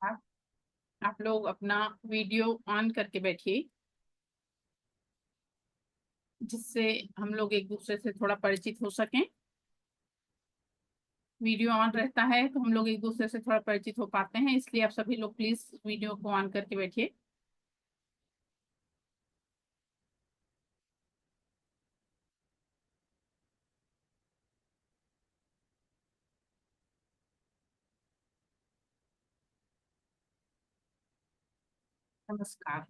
आप लोग अपना वीडियो ऑन करके बैठिए, जिससे हम लोग एक दूसरे से थोड़ा परिचित हो सकें। वीडियो ऑन रहता है तो हम लोग एक दूसरे से थोड़ा परिचित हो पाते हैं, इसलिए आप सभी लोग प्लीज वीडियो को ऑन करके बैठिए। नमस्कार,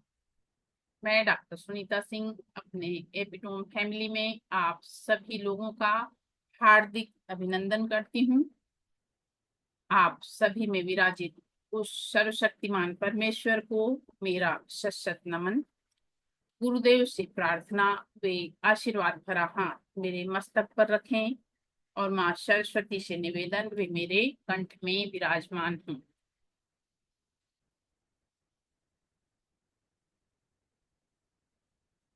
मैं डॉक्टर सुनीता सिंह अपने एपिटोम फैमिली में आप सभी लोगों का हार्दिक अभिनंदन करती हूँ। आप सभी में विराजित उस सर्वशक्तिमान परमेश्वर को मेरा शत नमन। गुरुदेव से प्रार्थना वे आशीर्वाद भरा हाथ मेरे मस्तक पर रखें और माँ सरस्वती से निवेदन वे मेरे कंठ में विराजमान हूँ।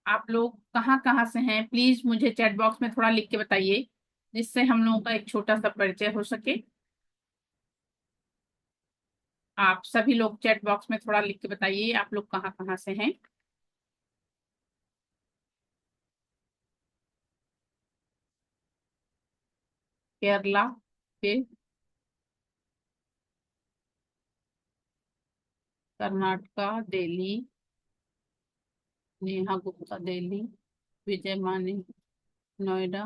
आप लोग कहाँ कहाँ से हैं, प्लीज मुझे चैट बॉक्स में थोड़ा लिख के बताइए, जिससे हम लोगों का एक छोटा सा परिचय हो सके। आप सभी लोग चैट बॉक्स में थोड़ा लिख के बताइए आप लोग कहाँ कहाँ से हैं। केरला, फिर कर्नाटका, दिल्ली, नेहा गुप्ता दिल्ली, विजय माने नोएडा,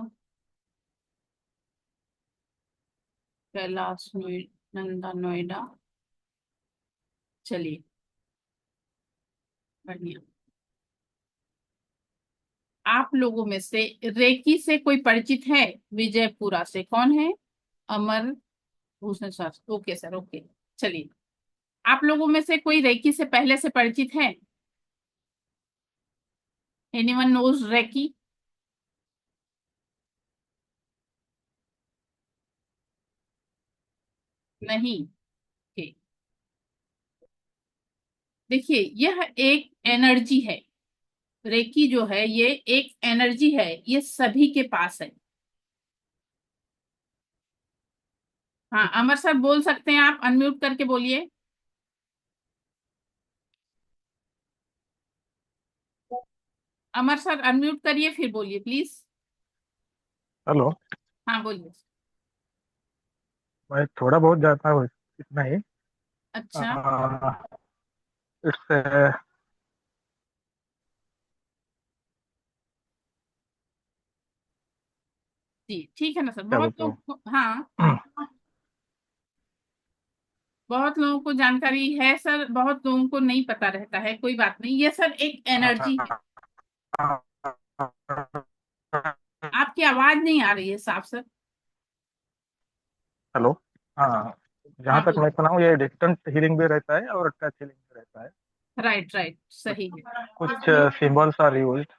कैलाश नंदा नोएडा। चलिए, बढ़िया। आप लोगों में से रेकी से कोई परिचित है? विजयपुरा से कौन है? Amar Bhushan sir, okay sir, okay. चलिए, आप लोगों में से कोई रेकी से पहले से परिचित है? Anyone knows reiki? नहीं, ओके। देखिए, यह एक एनर्जी है। रेकी जो है ये एक एनर्जी है, ये सभी के पास है। हाँ, अमर सर बोल सकते हैं, आप अनम्यूट करके बोलिए। अमर सर अनम्यूट करिए फिर बोलिए प्लीज। हेलो। हाँ, बोलिए। मैं थोड़ा बहुत जाता हूँ, इतना ही। अच्छा। इट्स जी ठीक है ना सर, क्या बहुत बोलते लोग हो? हाँ, बहुत लोगों को जानकारी है सर, बहुत लोगों को नहीं पता रहता है, कोई बात नहीं, ये सर एक एनर्जी है। आपकी आवाज नहीं आ रही है साफ सर। हेलो। हाँ, जहाँ हाँ, तक बोलिए। मैं सुना हूँ ये डिस्टेंस हीलिंग भी रहता है और टच हीलिंग भी रहता है। राइट राइट, कुछ सही है। कुछ इसमें सिंबल्स आर यूज्ड।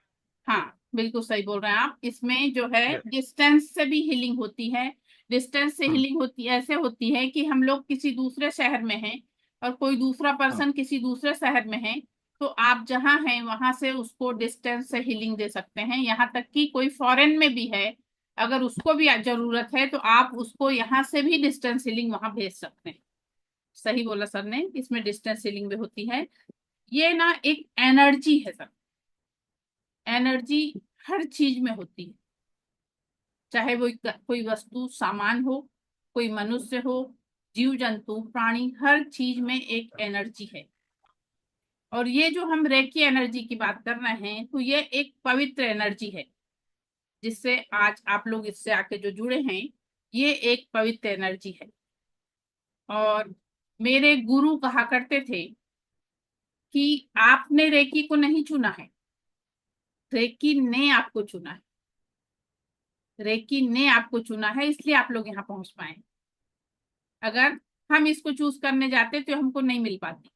हाँ, बिल्कुल सही बोल रहे हैं आप। इसमें जो है डिस्टेंस से भी हीलिंग होती है। डिस्टेंस से हीलिंग होती ऐसे होती है कि हम लोग किसी दूसरे शहर में हैं और कोई दूसरा पर्सन किसी दूसरे शहर में है, तो आप जहाँ हैं वहां से उसको डिस्टेंस से हीलिंग दे सकते हैं। यहाँ तक कि कोई फॉरेन में भी है, अगर उसको भी जरूरत है तो आप उसको यहाँ से भी डिस्टेंस हीलिंग वहां भेज सकते हैं। सही बोला सर ने, इसमें डिस्टेंस हीलिंग भी होती है। ये ना एक एनर्जी है सर। एनर्जी हर चीज में होती है, चाहे वो कोई वस्तु सामान हो, कोई मनुष्य हो, जीव जंतु प्राणी, हर चीज में एक एनर्जी है। और ये जो हम रेकी एनर्जी की बात कर रहे हैं, तो ये एक पवित्र एनर्जी है, जिससे आज आप लोग इससे आके जो जुड़े हैं, ये एक पवित्र एनर्जी है। और मेरे गुरु कहा करते थे कि आपने रेकी को नहीं चुना है, रेकी ने आपको चुना है। रेकी ने आपको चुना है, इसलिए आप लोग यहाँ पहुंच पाए। अगर हम इसको चूज करने जाते तो हमको नहीं मिल पाती,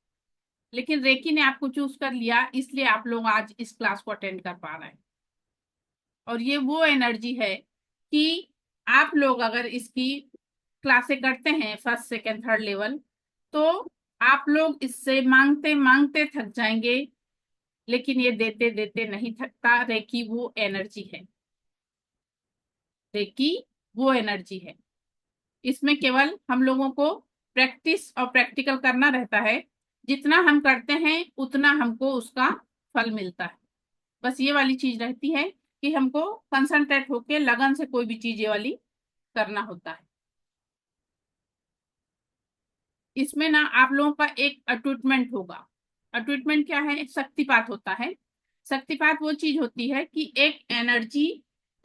लेकिन रेकी ने आपको चूज कर लिया, इसलिए आप लोग आज इस क्लास को अटेंड कर पा रहे हैं। और ये वो एनर्जी है कि आप लोग अगर इसकी क्लासे करते हैं फर्स्ट सेकेंड थर्ड लेवल, तो आप लोग इससे मांगते मांगते थक जाएंगे, लेकिन ये देते देते नहीं थकता। रेकी वो एनर्जी है, रेकी वो एनर्जी है। इसमें केवल हम लोगों को प्रैक्टिस और प्रैक्टिकल करना रहता है। जितना हम करते हैं उतना हमको उसका फल मिलता है। बस ये वाली चीज रहती है कि हमको कंसंट्रेट होके लगन से कोई भी चीज ये वाली करना होता है। इसमें ना आप लोगों का एक अटूटमेंट होगा। अटूटमेंट क्या है? एक शक्तिपात होता है। शक्तिपात वो चीज होती है कि एक एनर्जी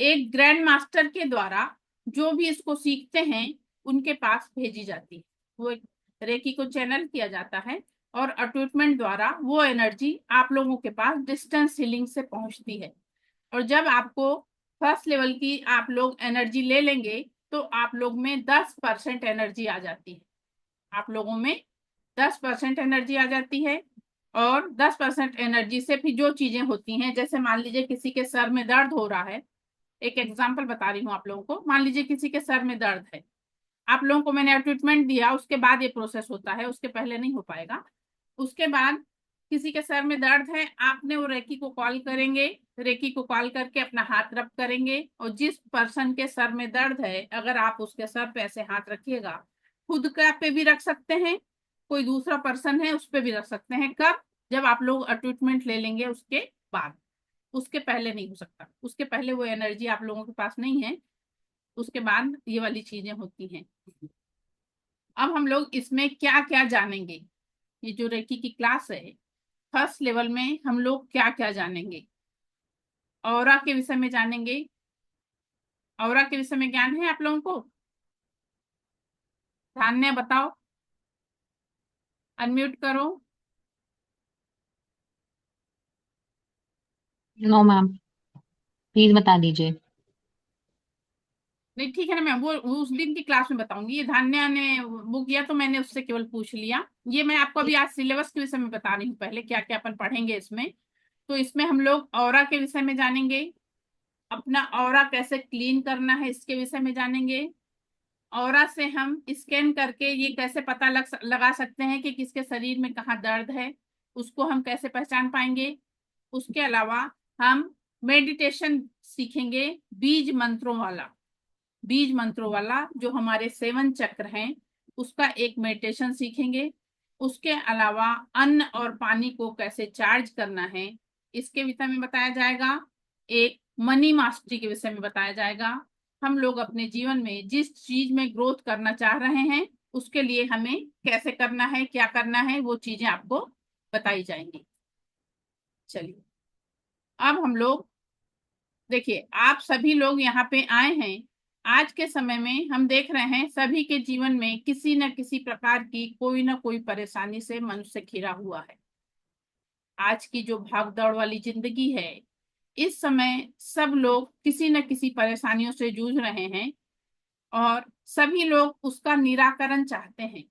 एक ग्रैंड मास्टर के द्वारा जो भी इसको सीखते हैं उनके पास भेजी जाती है। वो एक रेकी को चैनल किया जाता है और अटूटमेंट द्वारा वो एनर्जी आप लोगों के पास डिस्टेंस हीलिंग से पहुंचती है। और जब आपको फर्स्ट लेवल की आप लोग एनर्जी ले लेंगे तो आप लोग में 10% एनर्जी आ जाती है। आप लोगों में 10% एनर्जी आ जाती है। और 10% एनर्जी से फिर जो चीजें होती हैं, जैसे मान लीजिए किसी के सर में दर्द हो रहा है। एक एग्जांपल बता रही हूँ आप लोगों को। मान लीजिए किसी के सर में दर्द है, आप लोगों को मैंने ट्रीटमेंट दिया, उसके बाद ये प्रोसेस होता है, उसके पहले नहीं हो पाएगा। उसके बाद किसी के सर में दर्द है, आपने वो रेकी को कॉल करेंगे। रेकी को कॉल करके अपना हाथ रब करेंगे और जिस पर्सन के सर में दर्द है अगर आप उसके सर पे ऐसे हाथ रखिएगा, खुद का पे भी रख सकते हैं, कोई दूसरा पर्सन है उस पे भी रख सकते हैं। कब? जब आप लोग ट्रीटमेंट ले लेंगे उसके बाद। उसके पहले नहीं हो सकता, उसके पहले वो एनर्जी आप लोगों के पास नहीं है। उसके बाद ये वाली चीजें होती हैं। अब हम लोग इसमें क्या क्या जानेंगे? ये जो रेकी की क्लास है, फर्स्ट लेवल में हम लोग क्या क्या जानेंगे? ऑरा के विषय में जानेंगे। ऑरा के विषय में ज्ञान है आप लोगों को? धान्य बताओ, अनम्यूट करो। नो मैम, प्लीज बता दीजिए। नहीं ठीक है ना, मैं वो उस दिन की क्लास में बताऊंगी। ये धान्या ने बुक किया तो मैंने उससे केवल पूछ लिया। ये मैं आपको अभी आज सिलेबस के विषय में बता रही हूँ, पहले क्या क्या अपन पढ़ेंगे इसमें। तो इसमें हम लोग ऑरा के विषय में जानेंगे, अपना ऑरा कैसे क्लीन करना है इसके विषय में जानेंगे। ऑरा से हम स्कैन करके ये कैसे पता लगा सकते हैं कि किसके शरीर में कहाँ दर्द है, उसको हम कैसे पहचान पाएंगे। उसके अलावा हम मेडिटेशन सीखेंगे, बीज मंत्रों वाला। बीज मंत्रों वाला जो हमारे 7 चक्र हैं उसका एक मेडिटेशन सीखेंगे। उसके अलावा अन्न और पानी को कैसे चार्ज करना है इसके विषय में बताया जाएगा। एक मनी मास्टरी के विषय में बताया जाएगा। हम लोग अपने जीवन में जिस चीज में ग्रोथ करना चाह रहे हैं उसके लिए हमें कैसे करना है, क्या करना है, वो चीजें आपको बताई जाएंगी। चलिए अब हम लोग देखिए, आप सभी लोग यहाँ पे आए हैं। आज के समय में हम देख रहे हैं सभी के जीवन में किसी न किसी प्रकार की कोई ना कोई परेशानी से मनुष्य घिरा हुआ है। आज की जो भागदौड़ वाली जिंदगी है, इस समय सब लोग किसी न किसी परेशानियों से जूझ रहे हैं और सभी लोग उसका निराकरण चाहते हैं।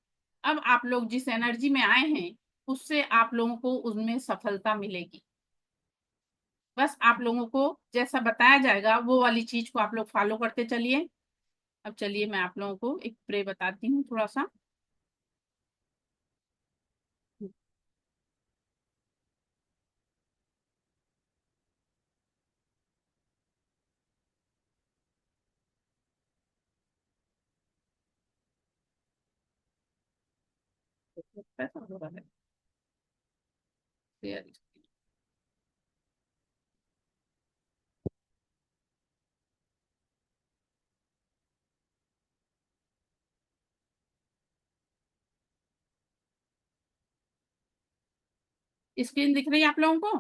अब आप लोग जिस एनर्जी में आए हैं उससे आप लोगों को उसमें सफलता मिलेगी। बस आप लोगों को जैसा बताया जाएगा वो वाली चीज को आप लोग फॉलो करते चलिए। अब चलिए मैं आप लोगों को एक प्रे बताती हूँ थोड़ा सा। कैसा हो रहा है? स्क्रीन दिख रही है आप लोगों को?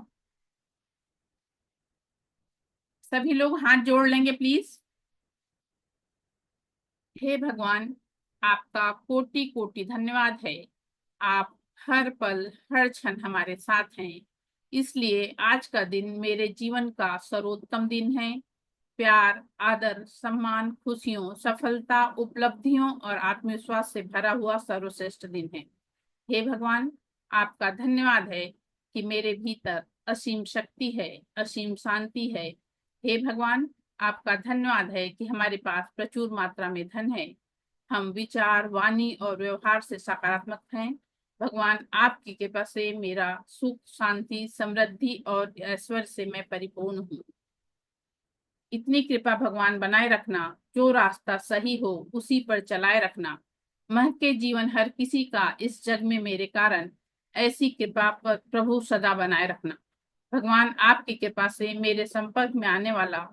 सभी लोग हाथ जोड़ लेंगे प्लीज। हे भगवान, आपका कोटि कोटि धन्यवाद है। आप हर पल हर क्षण हमारे साथ हैं, इसलिए आज का दिन मेरे जीवन का सर्वोत्तम दिन है। प्यार, आदर, सम्मान, खुशियों, सफलता, उपलब्धियों और आत्मविश्वास से भरा हुआ सर्वश्रेष्ठ दिन है। हे भगवान, आपका धन्यवाद है कि मेरे भीतर असीम शक्ति है, असीम शांति है। हे भगवान, आपका धन्यवाद है कि हमारे पास प्रचुर मात्रा में धन है। हम विचार, वाणी और व्यवहार से सकारात्मक हैं। भगवान, आपकी कृपा से मेरा सुख, शांति, समृद्धि और ऐश्वर्य से मैं परिपूर्ण हूँ। इतनी कृपा भगवान बनाए रखना, जो रास्ता सही हो उसी पर चलाए रखना। महके जीवन हर किसी का इस जग में मेरे कारण, ऐसी कृपा पर प्रभु सदा बनाए रखना। भगवान आपकी कृपा से मेरे संपर्क में आने वाला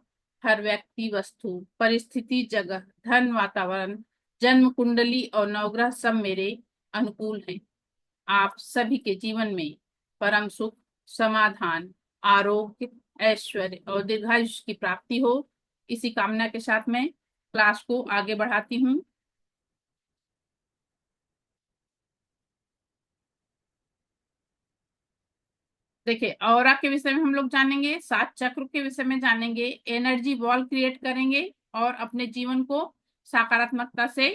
हर व्यक्ति, वस्तु, परिस्थिति, जगह, धन, वातावरण, जन्म कुंडली और नवग्रह सब मेरे अनुकूल हैं। आप सभी के जीवन में परम सुख, समाधान, आरोग्य, ऐश्वर्य और दीर्घायुष्य की प्राप्ति हो। इसी कामना के साथ मैं क्लास को आगे बढ़ाती हूँ। देखिए, ऑरा के विषय में हम लोग जानेंगे, 7 चक्र के विषय में जानेंगे, एनर्जी बॉल क्रिएट करेंगे और अपने जीवन को सकारात्मकता से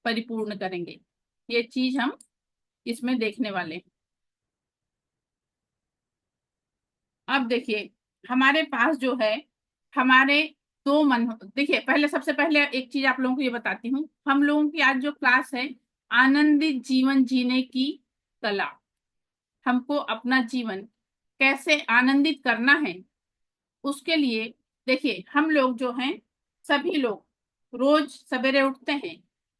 परिपूर्ण करेंगे। ये चीज हम इसमें देखने वाले हैं। अब देखिए, हमारे पास जो है, हमारे दो मन। देखिए, पहले सबसे पहले एक चीज आप लोगों को ये बताती हूँ। हम लोगों की आज जो क्लास है, आनंदित जीवन जीने की कला। हमको अपना जीवन कैसे आनंदित करना है, उसके लिए देखिए, हम लोग जो हैं, सभी लोग रोज सवेरे उठते हैं,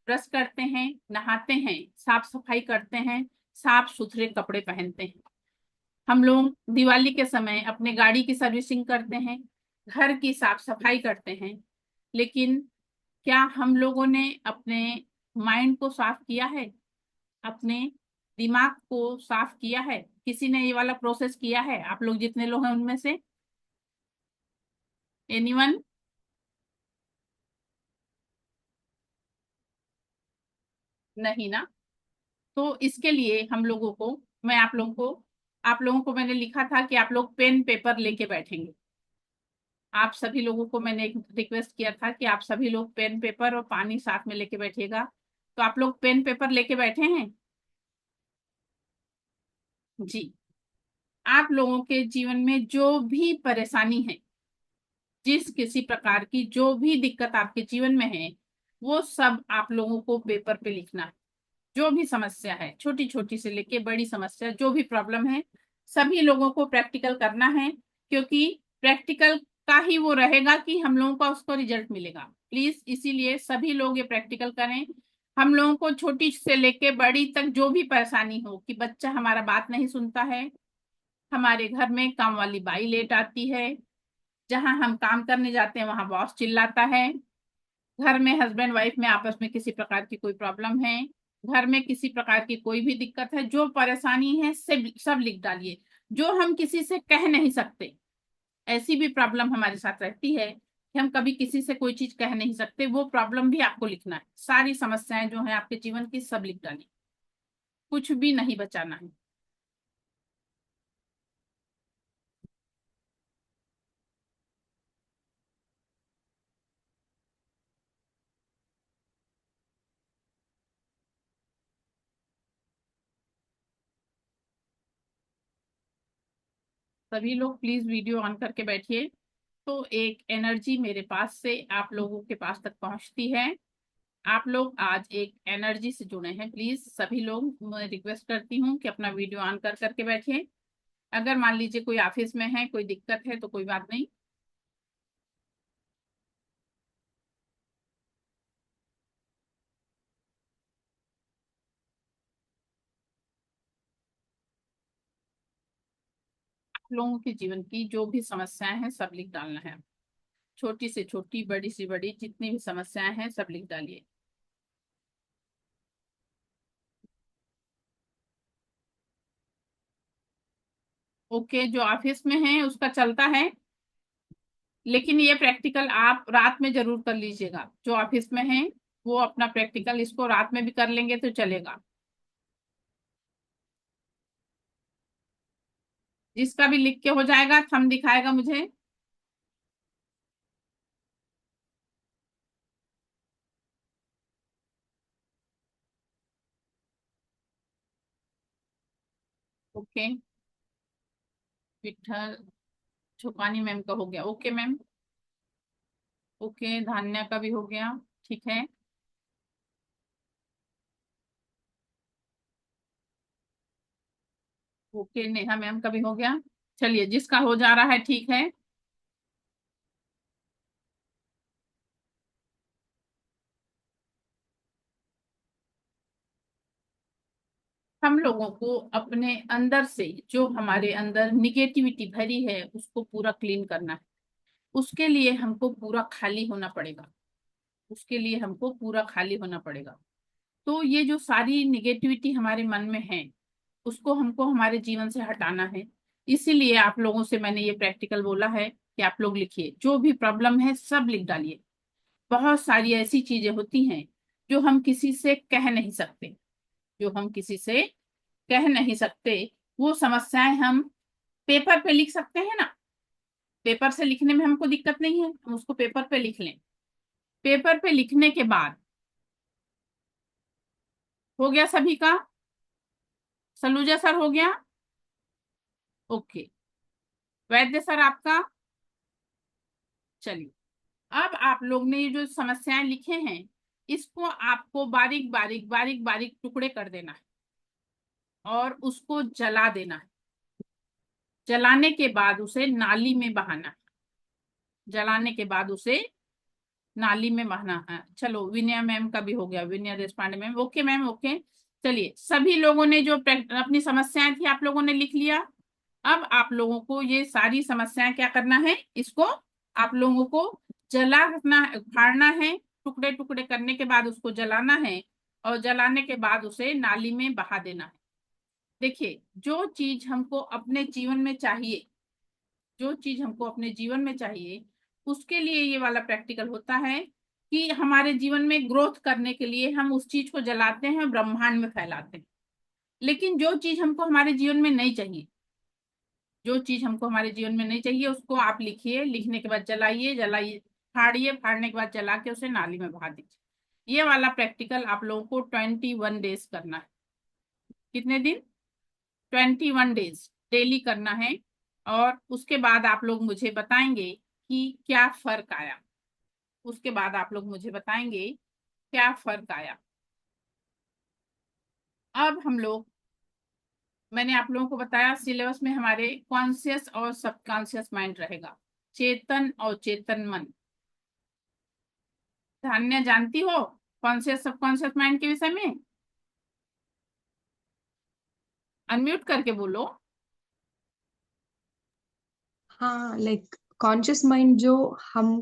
ब्रश करते हैं, नहाते हैं, साफ सफाई करते हैं, साफ सुथरे कपड़े पहनते हैं। हम लोग दिवाली के समय अपने गाड़ी की सर्विसिंग करते हैं, घर की साफ सफाई करते हैं। लेकिन क्या हम लोगों ने अपने माइंड को साफ किया है? अपने दिमाग को साफ किया है? किसी ने ये वाला प्रोसेस किया है? आप लोग जितने लोग हैं उनमें से एनीवन? नहीं ना? तो इसके लिए हम लोगों को, मैं आप लोगों को मैंने लिखा था कि आप लोग पेन पेपर लेके बैठेंगे। आप सभी लोगों को मैंने एक रिक्वेस्ट किया था कि आप सभी लोग पेन पेपर और पानी साथ में लेके बैठिएगा। तो आप लोग पेन पेपर लेके बैठे हैं? जी। आप लोगों के जीवन में जो भी परेशानी है, जिस किसी प्रकार की जो भी दिक्कत आपके जीवन में है, वो सब आप लोगों को पेपर पे लिखना है। जो भी समस्या है, छोटी छोटी से लेके बड़ी समस्या, जो भी प्रॉब्लम है, सभी लोगों को प्रैक्टिकल करना है। क्योंकि प्रैक्टिकल का ही वो रहेगा कि हम लोगों का उसको रिजल्ट मिलेगा। प्लीज इसीलिए सभी लोग ये प्रैक्टिकल करें। हम लोगों को छोटी से लेके बड़ी तक जो भी परेशानी हो, कि बच्चा हमारा बात नहीं सुनता है, हमारे घर में काम वाली बाई लेट आती है, जहां हम काम करने जाते हैं वहां बॉस चिल्लाता है, घर में हस्बैंड वाइफ में आपस में किसी प्रकार की कोई प्रॉब्लम है, घर में किसी प्रकार की कोई भी दिक्कत है, जो परेशानी है सब लिख डालिए। जो हम किसी से कह नहीं सकते, ऐसी भी प्रॉब्लम हमारे साथ रहती है कि हम कभी किसी से कोई चीज कह नहीं सकते, वो प्रॉब्लम भी आपको लिखना है। सारी समस्याएं जो है आपके जीवन की, सब लिख डालिए, कुछ भी नहीं बचाना है। सभी लोग प्लीज वीडियो ऑन करके बैठिए। तो एक एनर्जी मेरे पास से आप लोगों के पास तक पहुंचती है। आप लोग आज एक एनर्जी से जुड़े हैं। प्लीज सभी लोग, मैं रिक्वेस्ट करती हूँ कि अपना वीडियो ऑन कर करके बैठिए। अगर मान लीजिए कोई ऑफिस में है, कोई दिक्कत है, तो कोई बात नहीं। आप लोगों के जीवन की जो भी समस्याएं हैं, सब लिख डालना है। छोटी से छोटी, बड़ी से बड़ी, जितनी भी समस्याएं हैं, सब लिख डालिए। ओके, जो ऑफिस में है उसका चलता है, लेकिन ये प्रैक्टिकल आप रात में जरूर कर लीजिएगा। जो ऑफिस में है वो अपना प्रैक्टिकल इसको रात में भी कर लेंगे तो चलेगा। जिसका भी लिख के हो जाएगा, थंब दिखाएगा मुझे। ओके, विठल छुपानी मैम का हो गया। Okay ma'am. ओके, धान्या का भी हो गया। ठीक है। ओके, नेहा मैम का भी हो गया। चलिए, जिसका हो जा रहा है ठीक है। हम लोगों को अपने अंदर से जो हमारे अंदर निगेटिविटी भरी है उसको पूरा क्लीन करना है। उसके लिए हमको पूरा खाली होना पड़ेगा। उसके लिए हमको पूरा खाली होना पड़ेगा। तो ये जो सारी निगेटिविटी हमारे मन में है उसको हमको हमारे जीवन से हटाना है। इसीलिए आप लोगों से मैंने ये प्रैक्टिकल बोला है कि आप लोग लिखिए, जो भी प्रॉब्लम है सब लिख डालिए। बहुत सारी ऐसी चीजें होती हैं जो हम किसी से कह नहीं सकते, जो हम किसी से कह नहीं सकते। वो समस्याएं हम पेपर पे लिख सकते हैं ना। पेपर से लिखने में हमको दिक्कत नहीं है, हम उसको पेपर पे लिख लें। पेपर पे लिखने के बाद हो गया सभी का। सलूजा सर हो गया? ओके। वैद्य सर आपका? चलिए, अब आप लोग ने ये जो समस्याएं लिखे हैं इसको आपको बारीक बारीक बारीक बारीक टुकड़े कर देना है और उसको जला देना है। जलाने के बाद उसे नाली में बहाना है। जलाने के बाद उसे नाली में बहाना है। चलो, विनय मैम का भी हो गया, Vinay Deshpande ma'am. Okay ma'am, okay. चलिए, सभी लोगों ने जो अपनी समस्याएं थी आप लोगों ने लिख लिया। अब आप लोगों को ये सारी समस्याएं क्या करना है, इसको आप लोगों को जलाना, फाड़ना है। टुकड़े टुकड़े करने के बाद उसको जलाना है और जलाने के बाद उसे नाली में बहा देना है। देखिए, जो चीज हमको अपने जीवन में चाहिए, जो चीज हमको अपने जीवन में चाहिए उसके लिए ये वाला प्रैक्टिकल होता है कि हमारे जीवन में ग्रोथ करने के लिए हम उस चीज को जलाते हैं, ब्रह्मांड में फैलाते हैं। लेकिन जो चीज हमको हमारे जीवन में नहीं चाहिए, जो चीज हमको हमारे जीवन में नहीं चाहिए उसको आप लिखिए, लिखने के बाद जलाइए, जलाइए, फाड़िए, फाड़ने के बाद जला के उसे नाली में बहा दीजिए। ये वाला प्रैक्टिकल आप लोगों को 21 डेज करना है। कितने दिन? 21 डेज डेली करना है। और उसके बाद आप लोग मुझे बताएंगे कि क्या फर्क आया। उसके बाद आप लोग मुझे बताएंगे क्या फर्क आया। अब हम लोग, मैंने आप लोगों को बताया सिलेबस में हमारे कॉन्शियस और सबकॉन्शियस माइंड रहेगा, चेतन और चेतन मन। धान्य जानती हो कॉन्शियस सबकॉन्शियस माइंड के विषय में? अनम्यूट करके बोलो। हाँ, लाइक कॉन्शियस माइंड जो हम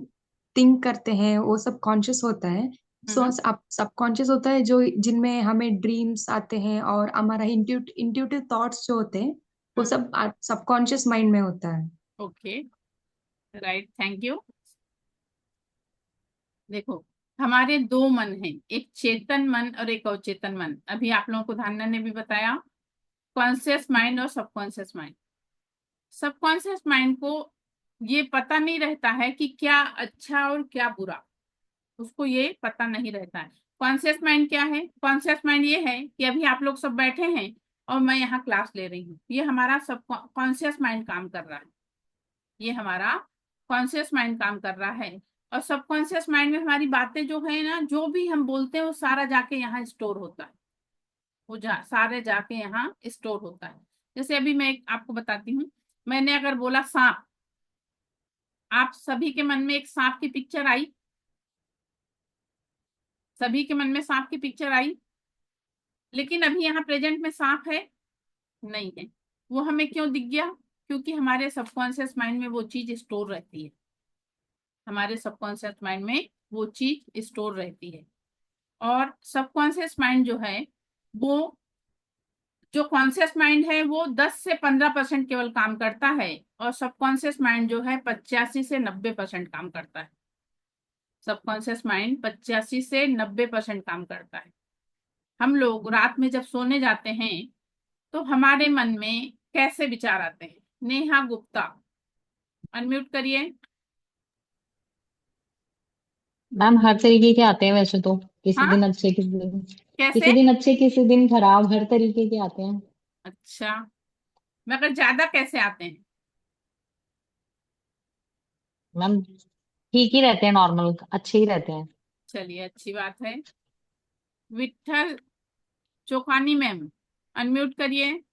थिंक करते हैं वो सब कॉन्शियस होता है। सो हम्म। अब सबकॉन्शियस होता है जो जिनमें हमें ड्रीम्स आते हैं और हमारा इंट्यूटिव थॉट्स जो होते हैं वो हम्म। सब सबकॉन्शियस माइंड में होता है। Okay, right, thank you. देखो, हमारे दो मन हैं, एक चेतन मन और एक अवचेतन मन। अभी आप लोगों को धारणा ने भी बताया, कॉन्शियस माइंड और सबकॉन्शियस माइंड। सबकॉन्शियस माइंड को ये पता नहीं रहता है कि क्या अच्छा और क्या बुरा, उसको ये पता नहीं रहता है। कॉन्शियस माइंड क्या है? कॉन्शियस माइंड ये है कि अभी आप लोग सब बैठे हैं और मैं यहाँ क्लास ले रही हूँ, ये हमारा सब कॉन्शियस माइंड काम कर रहा है। ये हमारा कॉन्शियस माइंड काम कर रहा है। और सबकॉन्शियस माइंड में हमारी बातें जो है ना, जो भी हम बोलते हैं वो सारा जाके यहाँ स्टोर होता है। वो सारे जाके यहाँ स्टोर होता है। जैसे अभी मैं आपको बताती हूँ, मैंने अगर बोला सांप, आप सभी के मन में एक सांप की पिक्चर आई? सभी के मन में सांप की पिक्चर आई, लेकिन अभी यहाँ प्रेजेंट में सांप है नहीं है। वो हमें क्यों दिख गया? क्योंकि हमारे सबकॉन्शियस माइंड में वो चीज स्टोर रहती है। हमारे सबकॉन्शियस माइंड में वो चीज स्टोर रहती है। और सबकॉन्शियस माइंड जो है वो, जो कॉन्शियस माइंड है वो 10 से 15% केवल काम करता है और सबकॉन्शियस माइंड जो है 85 से 90% काम करता है। सबकॉन्शियस माइंड 85 से 90% काम करता है। हम लोग रात में जब सोने जाते हैं तो हमारे मन में कैसे विचार आते हैं? नेहा गुप्ता, अनम्यूट करिए। मैम हर तरीके के आते हैं वैसे तो, किसी हाँ, दिन अच्छे कैसे? किसी दिन अच्छे किसी दिन खराब, हर तरीके के आते हैं। अच्छा, मगर ज्यादा कैसे आते हैं? मैम ठीक ही रहते हैं, नॉर्मल अच्छे ही रहते हैं। चलिए, अच्छी बात है। विठल चोखानी मैम, अनम्यूट करिए।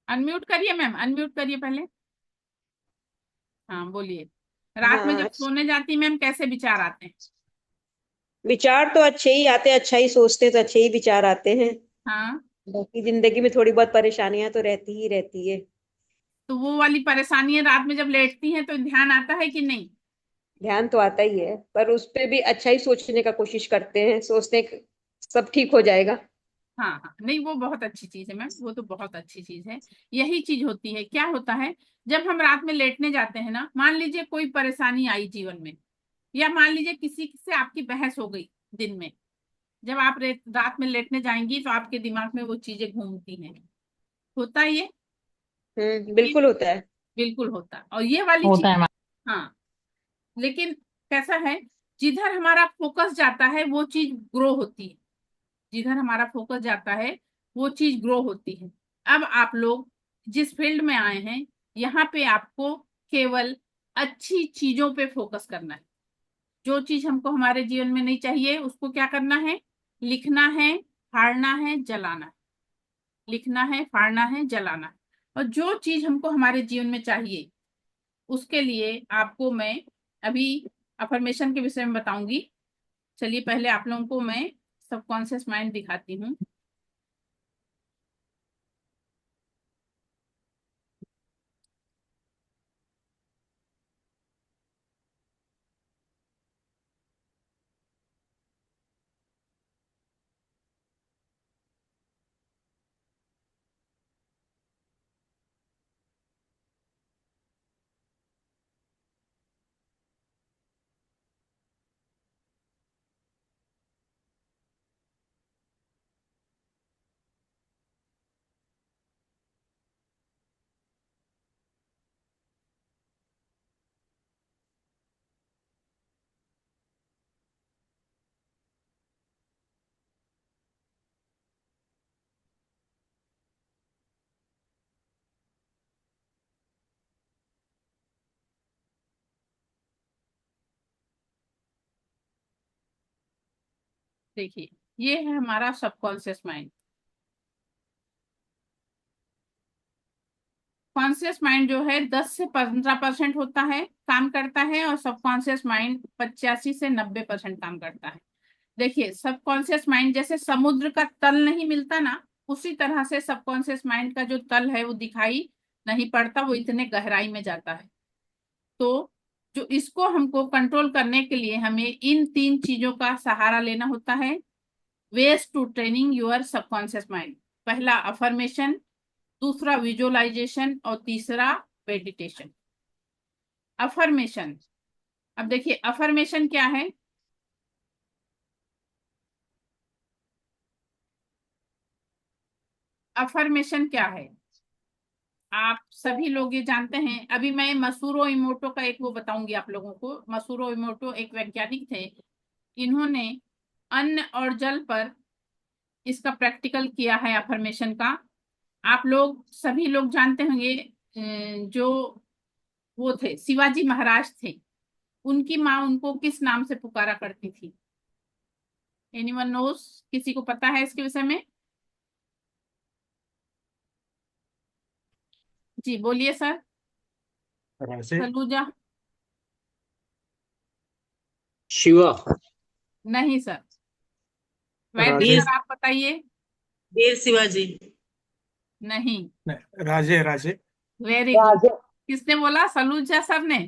अनम्यूट करिए मैम, अनम्यूट करिए पहले। हाँ, बोलिए। रात में जब हाँ, सोने जाती मैम कैसे विचार आते हैं? विचार तो अच्छे ही आते हैं, अच्छा ही सोचते हैं तो अच्छे ही विचार आते हैं। हाँ, बाकी जिंदगी में थोड़ी बहुत परेशानियां तो रहती ही रहती है। तो वो वाली परेशानियां रात में जब लेटती हैं तो ध्यान आता है कि नहीं? ध्यान तो आता ही है, पर उस पे भी अच्छा ही सोचने का कोशिश करते हैं, सोचते हैं कि सब ठीक हो जाएगा। हाँ हाँ, नहीं वो बहुत अच्छी चीज है मैम, वो तो बहुत अच्छी चीज है। यही चीज होती है, क्या होता है जब हम रात में लेटने जाते हैं ना, मान लीजिए कोई परेशानी आई जीवन में, या मान लीजिए किसी से आपकी बहस हो गई दिन में, जब आप रात में लेटने जाएंगी तो आपके दिमाग में वो चीजें घूमती हैं। होता है ये? ये बिल्कुल होता है। बिल्कुल होता है। और ये वाली चीज, होता है मैम। हाँ, लेकिन कैसा है, जिधर हमारा फोकस जाता है वो चीज ग्रो होती है। जिधर हमारा फोकस जाता है वो चीज ग्रो होती है। अब आप लोग जिस फील्ड में आए हैं, यहाँ पे आपको केवल अच्छी चीजों पे फोकस करना है। जो चीज हमको हमारे जीवन में नहीं चाहिए उसको क्या करना है, लिखना है, फाड़ना है, जलाना है। लिखना है, फाड़ना है, जलाना है। और जो चीज हमको हमारे जीवन में चाहिए उसके लिए आपको मैं अभी अफर्मेशन के विषय में बताऊंगी। चलिए पहले आप लोगों को मैं सबकॉन्शियस माइंड दिखाती हूँ। देखिए, ये है हमारा सबकॉन्शियस माइंड। कॉन्शियस माइंड जो है 10 से 15% होता है, काम करता है, और सबकॉन्शियस माइंड 85 से 90% काम करता है। देखिए, सबकॉन्शियस माइंड जैसे समुद्र का तल नहीं मिलता ना, उसी तरह से सबकॉन्शियस माइंड का जो तल है वो दिखाई नहीं पड़ता, वो इतने गहराई में जाता है। तो जो इसको हमको कंट्रोल करने के लिए हमें इन 3 चीजों का सहारा लेना होता है। Ways to training your subconscious mind. पहला अफर्मेशन, दूसरा विजुअलाइजेशन, और तीसरा मेडिटेशन। अफर्मेशन, अब देखिए अफर्मेशन क्या है। अफर्मेशन क्या है आप सभी लोग ये जानते हैं। अभी मैं मसूरो इमोटो का एक वो बताऊंगी आप लोगों को। मसूरो इमोटो एक वैज्ञानिक थे, इन्होंने अन्न और जल पर इसका प्रैक्टिकल किया है अफर्मेशन का। आप लोग सभी लोग जानते होंगे, जो वो थे शिवाजी महाराज थे, उनकी माँ उनको किस नाम से पुकारा करती थी? Anyone nose? किसी को पता है इसके विषय में? जी बोलिए सर। राजे। सलूजा? शिवा। नहीं सर। वैद्य राजे। वीर, सर आप बताइए। वीर शिवाजी। नहीं। नहीं, राजे राजे। Very good. राजा। किसने बोला? सलूजा सर ने?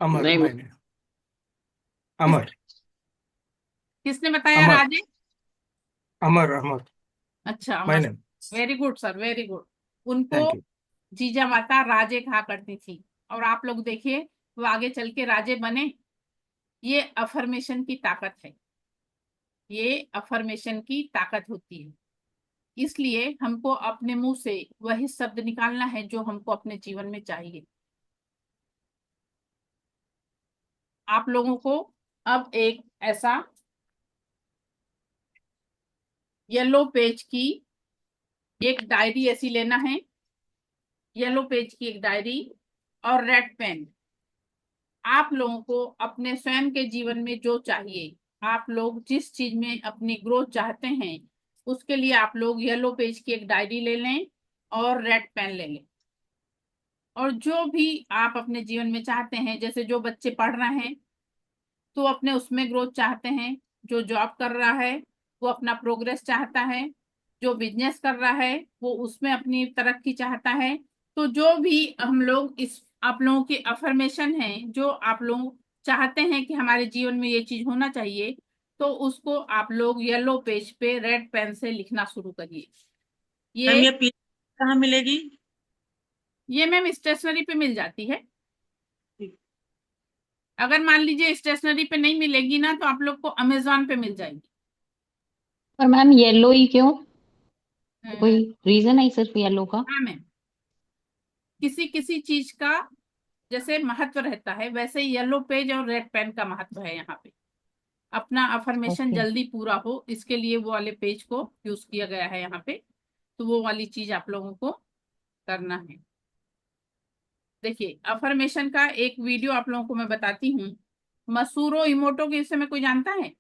अमर नहीं, मैंने। किस अमर। किसने बताया? अमर। राजे? अमर अमर। अच्छा, अमर। मैंने। Very good sir, very good. उनको थैंक यू। जीजा माता राजे कहा करती थी, और आप लोग देखिए वो आगे चल के राजे बने। ये अफर्मेशन की ताकत है, ये अफर्मेशन की ताकत होती है। इसलिए हमको अपने मुंह से वही शब्द निकालना है जो हमको अपने जीवन में चाहिए। आप लोगों को अब एक ऐसा येलो पेज की एक डायरी ऐसी लेना है, येलो पेज की एक डायरी और रेड पेन। आप लोगों को अपने स्वयं के जीवन में जो चाहिए, आप लोग जिस चीज में अपनी ग्रोथ चाहते हैं, उसके लिए आप लोग येलो पेज की एक डायरी ले लें और रेड पेन ले लें। और जो भी आप अपने जीवन में चाहते हैं, जैसे जो बच्चे पढ़ रहे हैं तो अपने उसमें ग्रोथ चाहते हैं, जो जॉब कर रहा है वो अपना प्रोग्रेस चाहता है, जो बिजनेस कर रहा है वो उसमें अपनी तरक्की चाहता है। तो जो भी हम लोग इस आप लोगों की अफर्मेशन है, जो आप लोग चाहते हैं कि हमारे जीवन में ये चीज होना चाहिए, तो उसको आप लोग येलो पेज पे रेड पेन से लिखना शुरू करिए। मैम ये ये पी कहाँ मिलेगी? ये मैम स्टेशनरी पे मिल जाती है। ठीक। अगर मान लीजिए स्टेशनरी पे नहीं मिलेगी ना, तो आप लोग को अमेजोन पे मिल जाएगी। पर मैम येलो ही क्यों? कोई हाँ रीजन है सिर्फ येलो का? मैम, किसी किसी चीज का जैसे महत्व रहता है, वैसे येलो पेज और रेड पेन का महत्व है यहाँ पे। अपना अफर्मेशन ओके। जल्दी पूरा हो, इसके लिए वो वाले पेज को यूज किया गया है यहाँ पे। तो वो वाली चीज आप लोगों को करना है। देखिए, अफर्मेशन का एक वीडियो आप लोगों को मैं बताती हूँ। मसूरो इमोटो के विषय में कोई जानता है?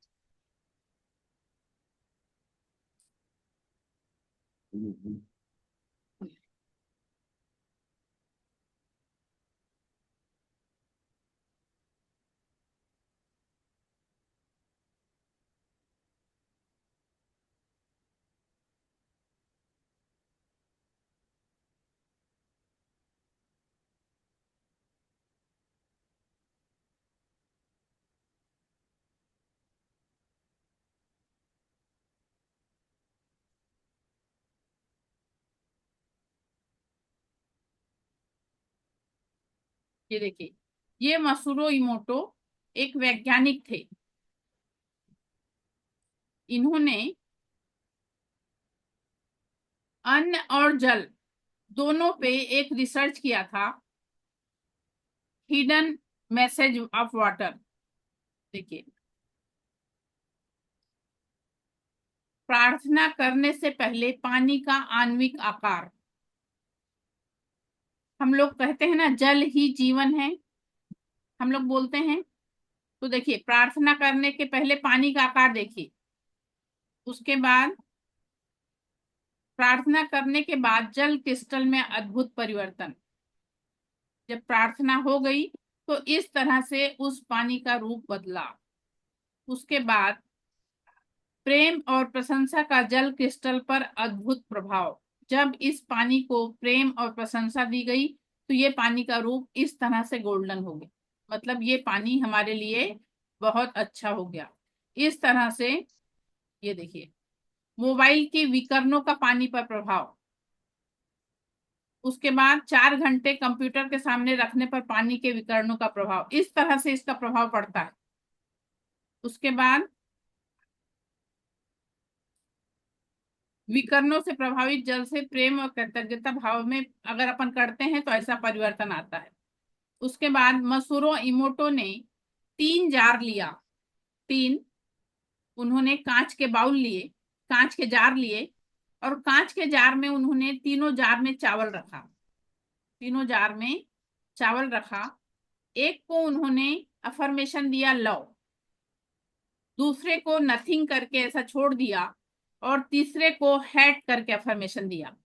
ये देखिए, ये मसूरो इमोटो एक वैज्ञानिक थे। इन्होंने अन्न और जल दोनों पे एक रिसर्च किया था, हिडन मैसेज ऑफ वाटर। देखिए, प्रार्थना करने से पहले पानी का आणविक आकार। हम लोग कहते हैं ना, जल ही जीवन है, हम लोग बोलते हैं। तो देखिए, प्रार्थना करने के पहले पानी का आकार देखिए, उसके बाद प्रार्थना करने के बाद जल क्रिस्टल में अद्भुत परिवर्तन। जब प्रार्थना हो गई तो इस तरह से उस पानी का रूप बदला। उसके बाद प्रेम और प्रशंसा का जल क्रिस्टल पर अद्भुत प्रभाव। जब इस पानी को प्रेम और प्रशंसा दी गई तो ये पानी का रूप इस तरह से गोल्डन हो गया। मतलब ये पानी हमारे लिए बहुत अच्छा हो गया। इस तरह से ये देखिए, मोबाइल के विकर्णों का पानी पर प्रभाव। उसके बाद 4 घंटे कंप्यूटर के सामने रखने पर पानी के विकर्णों का प्रभाव, इस तरह से इसका प्रभाव पड़ता है। उसके बाद विकर्णों से प्रभावित जल से प्रेम और कृतज्ञता भाव में अगर अपन करते हैं तो ऐसा परिवर्तन आता है। उसके बाद मसूरो इमोटो ने 3 जार लिया। 3 उन्होंने कांच के बाउल लिए, कांच के जार लिए, और कांच के जार में उन्होंने तीनों जार में चावल रखा। तीनों जार में चावल रखा। एक को उन्होंने अफर्मेशन दिया लव, दूसरे को नथिंग करके ऐसा छोड़ दिया, और तीसरे को हैट करके अफर्मेशन दिया।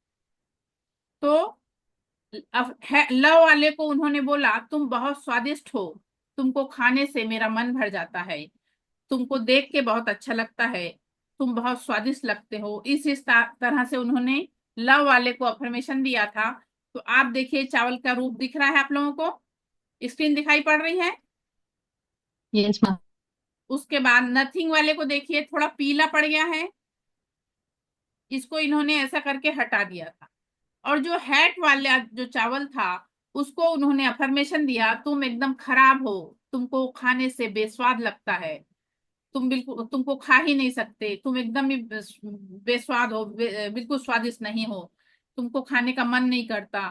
तो लव वाले को उन्होंने बोला, तुम बहुत स्वादिष्ट हो, तुमको खाने से मेरा मन भर जाता है, तुमको देख के बहुत अच्छा लगता है, तुम बहुत स्वादिष्ट लगते हो। इस तरह से उन्होंने लव वाले को अफर्मेशन दिया था। तो आप देखिए, चावल का रूप दिख रहा है आप लोगों को, स्क्रीन दिखाई पड़ रही है। Yes ma'am. उसके बाद नथिंग वाले को देखिए, थोड़ा पीला पड़ गया है, इसको इन्होंने ऐसा करके हटा दिया था। और जो हैट वाला जो चावल था, उसको उन्होंने अफर्मेशन दिया, तुम एकदम खराब हो, तुमको खाने से बेस्वाद लगता है, तुम बिल्कुल, तुमको खा ही नहीं सकते, तुम एकदम ही बेस्वाद हो, बिल्कुल स्वादिष्ट नहीं हो, तुमको खाने का मन नहीं करता,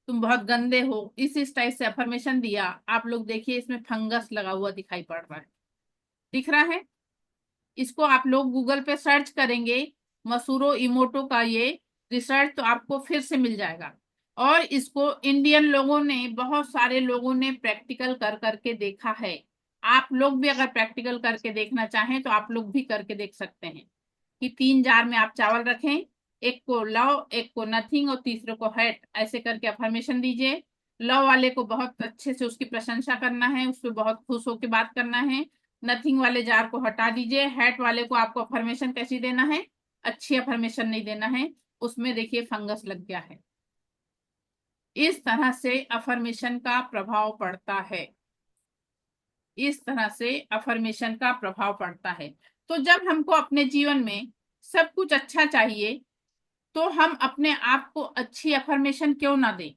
तुम बहुत गंदे हो। इस टाइप से अफर्मेशन दिया। आप लोग देखिए, इसमें फंगस लगा हुआ दिखाई पड़ रहा है, दिख रहा है। इसको आप लोग गूगल पे सर्च करेंगे, मसूरो इमोटो का ये रिसर्च, तो आपको फिर से मिल जाएगा। और इसको इंडियन लोगों ने, बहुत सारे लोगों ने प्रैक्टिकल कर करके देखा है। आप लोग भी अगर प्रैक्टिकल करके देखना चाहें तो आप लोग भी करके देख सकते हैं कि 3 जार में आप चावल रखें, एक को लव, एक को नथिंग और तीसरे को हैट, ऐसे करके अफर्मेशन दीजिए। लव वाले को बहुत अच्छे से उसकी प्रशंसा करना है, उस पर बहुत खुश होकर बात करना है। नथिंग वाले जार को हटा दीजिए। हैट वाले को आपको अफर्मेशन कैसी देना है? अच्छी अफर्मेशन नहीं देना है, उसमें देखिए फंगस लग गया है। इस तरह से अफर्मेशन का प्रभाव पड़ता है। इस तरह से अफर्मेशन का प्रभाव पड़ता है। तो जब हमको अपने जीवन में सब कुछ अच्छा चाहिए, तो हम अपने आप को अच्छी अफर्मेशन क्यों ना दें?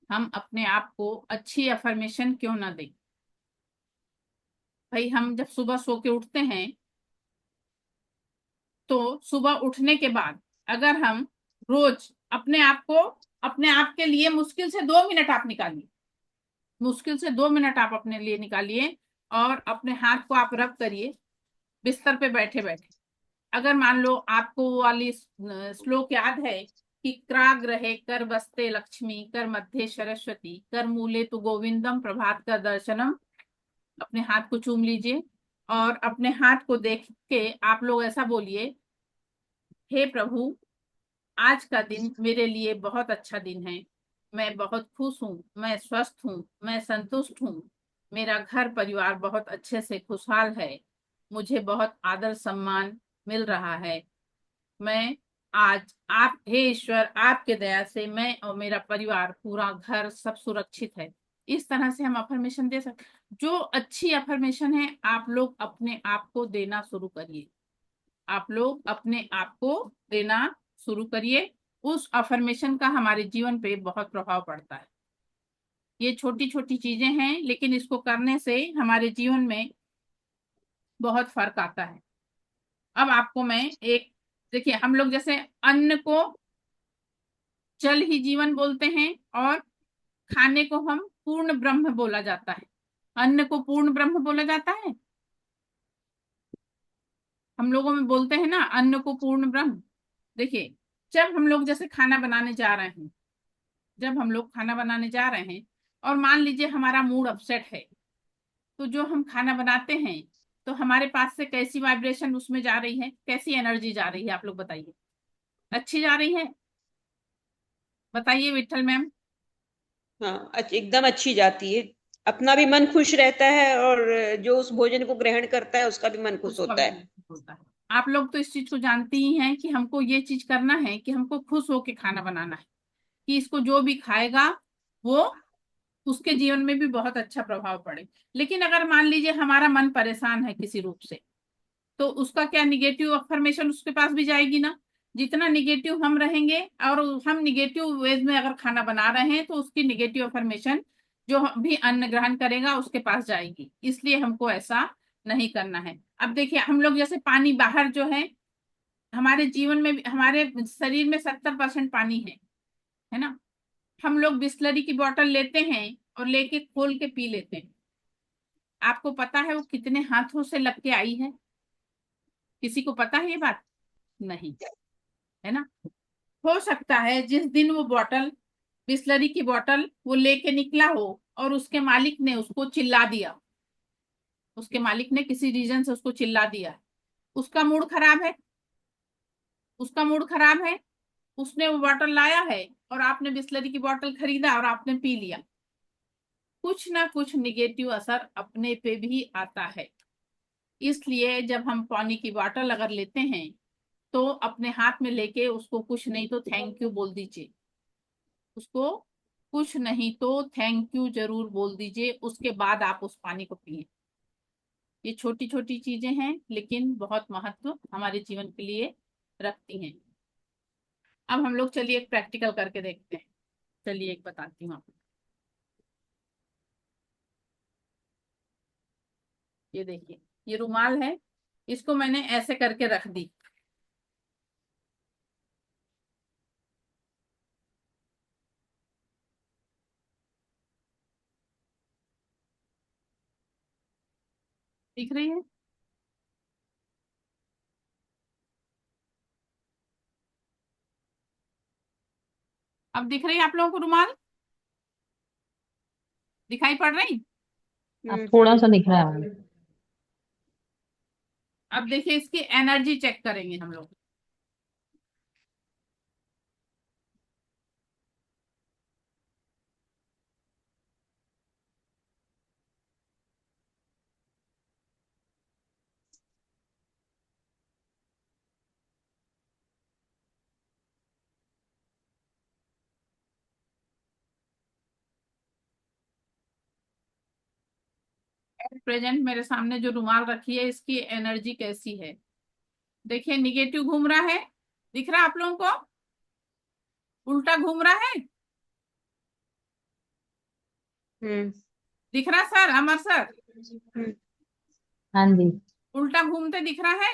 हम अपने आप को अच्छी अफर्मेशन क्यों ना दें? भाई, हम जब सुबह सो के उठते हैं, तो सुबह उठने के बाद अगर हम रोज अपने आप के लिए मुश्किल से 2 मिनट आप निकालिए, मुश्किल से 2 मिनट आप अपने लिए निकालिए, और अपने हाथ को आप रब करिए बिस्तर पे बैठे बैठे। अगर मान लो आपको वो वाली श्लोक याद है कि क्राग रहे कर बसते लक्ष्मी, कर मध्य सरस्वती, कर मूले तु गोविंदम, प्रभात कर दर्शनम। अपने हाथ को चूम लीजिए और अपने हाथ को देख के आप लोग ऐसा बोलिए, हे प्रभु, आज का दिन मेरे लिए बहुत अच्छा दिन है। मैं बहुत खुश हूँ, मैं स्वस्थ हूँ, मैं संतुष्ट हूँ। मेरा घर परिवार बहुत अच्छे से खुशहाल है। मुझे बहुत आदर सम्मान मिल रहा है। मैं आज आप हे ईश्वर, आपके दया से मैं और मेरा परिवार, पूरा घर सब सुरक्षित है। इस तरह से हम अफर्मेशन दे सकते। जो अच्छी अफर्मेशन है, आप लोग अपने आप को देना शुरू करिए। आप लोग अपने आप को देना शुरू करिए। उस अफर्मेशन का हमारे जीवन पे बहुत प्रभाव पड़ता है। ये छोटी छोटी चीजें हैं, लेकिन इसको करने से हमारे जीवन में बहुत फर्क आता है। अब आपको मैं एक, देखिए, हम लोग जैसे अन्न को जल ही जीवन बोलते हैं, और खाने को हम पूर्ण ब्रह्म बोला जाता है। अन्न को पूर्ण ब्रह्म बोला जाता है। हम लोगों में बोलते हैं ना, अन्न को पूर्ण ब्रह्म। देखिए, जब हम लोग जैसे खाना बनाने जा रहे हैं, जब हम लोग खाना बनाने जा रहे हैं और मान लीजिए हमारा मूड अपसेट है, तो जो हम खाना बनाते हैं, तो हमारे पास से कैसी वाइब्रेशन उसमें जा रही है, कैसी एनर्जी जा रही है? आप लोग बताइए। अच्छी जा रही है? बताइए विठल मैम। हाँ, एकदम अच्छी जाती है। अपना भी मन खुश रहता है, और जो उस भोजन को ग्रहण करता है उसका भी मन खुश उसका होता भी है। मन होता है। आप लोग तो इस चीज को जानती ही हैं कि हमको ये चीज करना है कि हमको खुश होके खाना बनाना है, कि इसको जो भी खाएगा वो उसके जीवन में भी बहुत अच्छा प्रभाव पड़े। लेकिन अगर मान लीजिए हमारा मन परेशान है किसी रूप से, तो उसका क्या, निगेटिव अफर्मेशन उसके पास भी जाएगी ना। जितना निगेटिव हम रहेंगे, और हम निगेटिव वेज में अगर खाना बना रहे हैं, तो उसकी निगेटिव अफर्मेशन जो भी अन्न ग्रहण करेगा उसके पास जाएगी। इसलिए हमको ऐसा नहीं करना है। अब देखिए, हम लोग जैसे पानी बाहर जो है, हमारे जीवन में हमारे शरीर में 70% पानी है ना। हम लोग बिस्लरी की बोतल लेते हैं और लेके खोल के पी लेते हैं। आपको पता है वो कितने हाथों से लग के आई है? किसी को पता है ये बात? नहीं, है ना। हो सकता है जिस दिन वो बॉटल, बिस्लरी की बॉटल वो लेके निकला हो, और उसके मालिक ने उसको चिल्ला दिया, उसके मालिक ने किसी रीजन से उसको चिल्ला दिया, उसका मूड खराब है, उसका मूड खराब है। उसने वो बॉटल लाया है, और आपने बिस्लरी की बॉटल खरीदा और आपने पी लिया। कुछ ना कुछ निगेटिव असर अपने पे भी आता है। इसलिए जब हम पानी की बॉटल अगर लेते हैं, तो अपने हाथ में लेके उसको कुछ नहीं तो थैंक यू बोल दीजिए। उसको कुछ नहीं तो थैंक यू जरूर बोल दीजिए, उसके बाद आप उस पानी को पिए। ये छोटी छोटी चीजें हैं, लेकिन बहुत महत्व हमारे जीवन के लिए रखती हैं। अब हम लोग चलिए एक प्रैक्टिकल करके देखते हैं। चलिए एक बताती हूँ आपको। ये देखिए, ये रुमाल है, इसको मैंने ऐसे करके रख दी। दिख रही है? अब दिख रही है आप लोगों को रुमाल? दिखाई पड़ रही? अब थोड़ा सा दिख रहा है। अब देखिए, इसकी एनर्जी चेक करेंगे हम लोग। प्रेजेंट मेरे सामने जो रुमाल रखी है इसकी एनर्जी कैसी है। देखिए निगेटिव घूम रहा है, दिख रहा है आप लोगों को? उल्टा घूम रहा है, हम्म दिख रहा सर, अमर सर? हम्म हाँ जी। उल्टा घूमते दिख रहा है।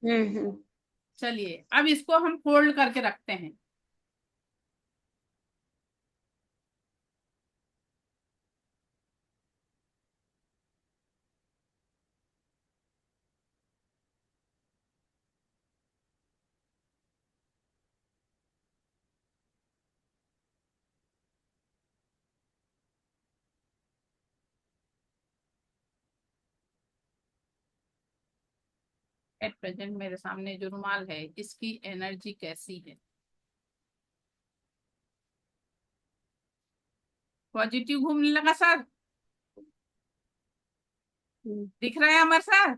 हम्म। चलिए अब इसको हम फोल्ड करके रखते हैं। एट प्रेजेंट मेरे सामने जो रुमाल है इसकी एनर्जी कैसी है। पॉजिटिव घूमने लगा सर, दिख रहा है अमर सर?